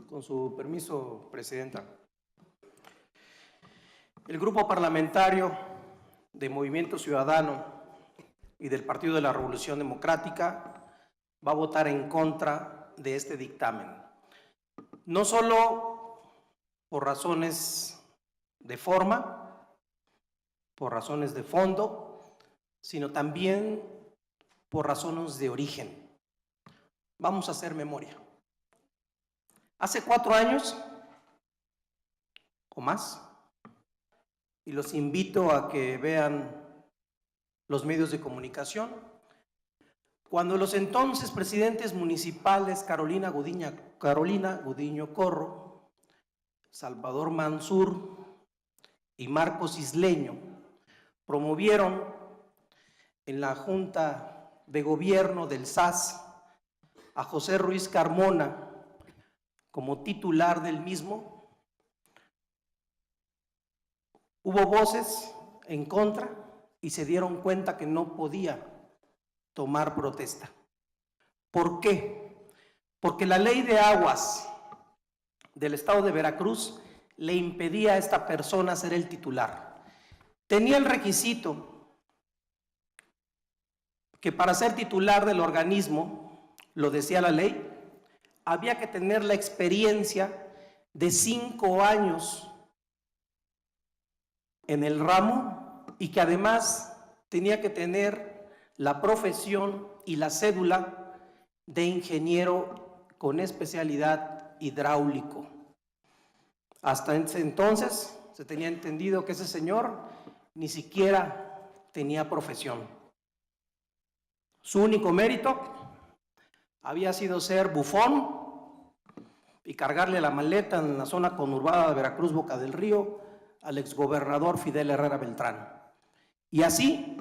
Con su permiso, Presidenta. El Grupo Parlamentario de Movimiento Ciudadano y del Partido de la Revolución Democrática va a votar en contra de este dictamen. No solo por razones de forma, por razones de fondo, sino también por razones de origen. Vamos a hacer memoria. Hace 4 años o más, y los invito a que vean los medios de comunicación, cuando los entonces presidentes municipales Carolina Gudiño Corro, Salvador Mansur y Marcos Isleño promovieron en la Junta de Gobierno del SAS a José Ruiz Carmona como titular del mismo, hubo voces en contra y se dieron cuenta que no podía tomar protesta. ¿Por qué? Porque la ley de aguas del estado de Veracruz le impedía a esta persona ser el titular. Tenía el requisito que para ser titular del organismo, lo decía la ley, había que tener la experiencia de 5 años en el ramo y que además tenía que tener la profesión y la cédula de ingeniero con especialidad hidráulico. Hasta ese entonces se tenía entendido que ese señor ni siquiera tenía profesión. Su único mérito había sido ser bufón y cargarle la maleta en la zona conurbada de Veracruz, Boca del Río, al exgobernador Fidel Herrera Beltrán. Y así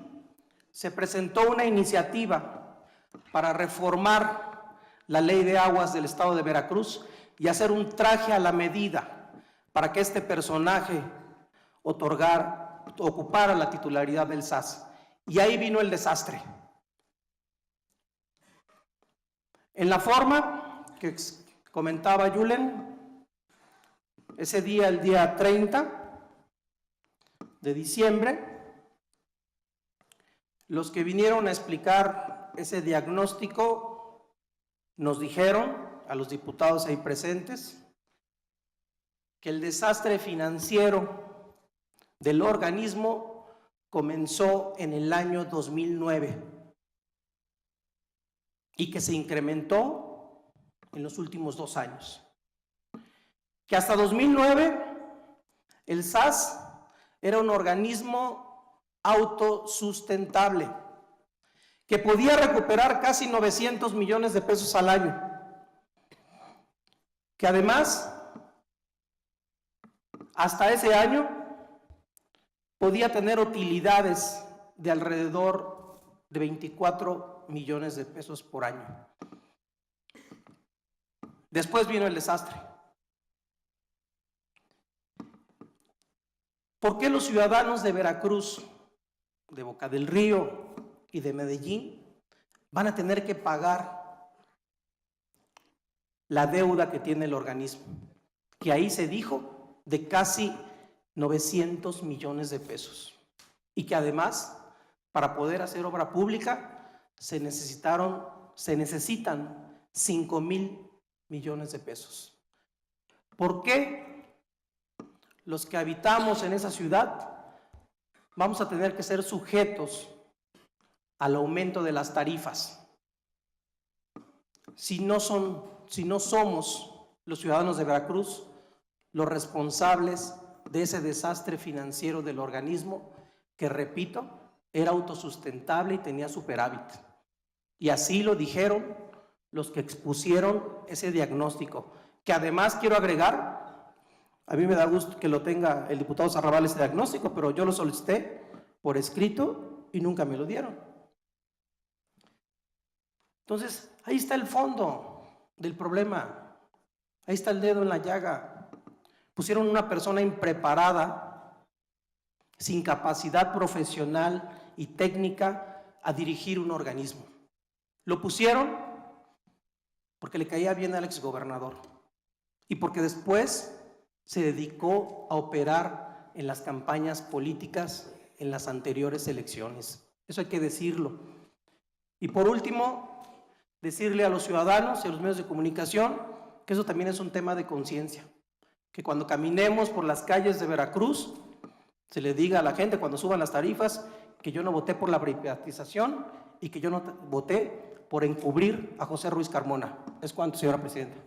se presentó una iniciativa para reformar la ley de aguas del estado de Veracruz y hacer un traje a la medida para que este personaje ocupara la titularidad del SAS. Y ahí vino el desastre. En la forma que comentaba Yulen, ese día, el día 30 de diciembre, los que vinieron a explicar ese diagnóstico nos dijeron, a los diputados ahí presentes, que el desastre financiero del organismo comenzó en el año 2009 y que se incrementó en los últimos 2 años. Que hasta 2009 el SAS era un organismo autosustentable, que podía recuperar casi 900 millones de pesos al año, que además hasta ese año podía tener utilidades de alrededor de 24 millones de pesos por año. Después vino el desastre. ¿Por qué los ciudadanos de Veracruz, de Boca del Río y de Medellín van a tener que pagar la deuda que tiene el organismo? Que ahí se dijo de casi 900 millones de pesos. Y que además, para poder hacer obra pública, se necesitan 5,000 millones de pesos. ¿Por qué los que habitamos en esa ciudad vamos a tener que ser sujetos al aumento de las tarifas si no somos los ciudadanos de Veracruz los responsables de ese desastre financiero del organismo que, repito, era autosustentable y tenía superávit? Y así lo dijeron los que expusieron ese diagnóstico, que además quiero agregar, a mí me da gusto que lo tenga el diputado Zarrabal ese diagnóstico, pero yo lo solicité por escrito y nunca me lo dieron. Entonces, ahí está el fondo del problema, ahí está el dedo en la llaga. Pusieron una persona impreparada, sin capacidad profesional y técnica a dirigir un organismo. Lo pusieron porque le caía bien al exgobernador. y porque después se dedicó a operar en las campañas políticas en las anteriores elecciones. Eso hay que decirlo. Y por último, decirle a los ciudadanos y a los medios de comunicación que eso también es un tema de conciencia, que cuando caminemos por las calles de Veracruz se le diga a la gente cuando suban las tarifas que yo no voté por la privatización y que yo no voté por encubrir a José Ruiz Carmona. Es cuanto, señora presidenta.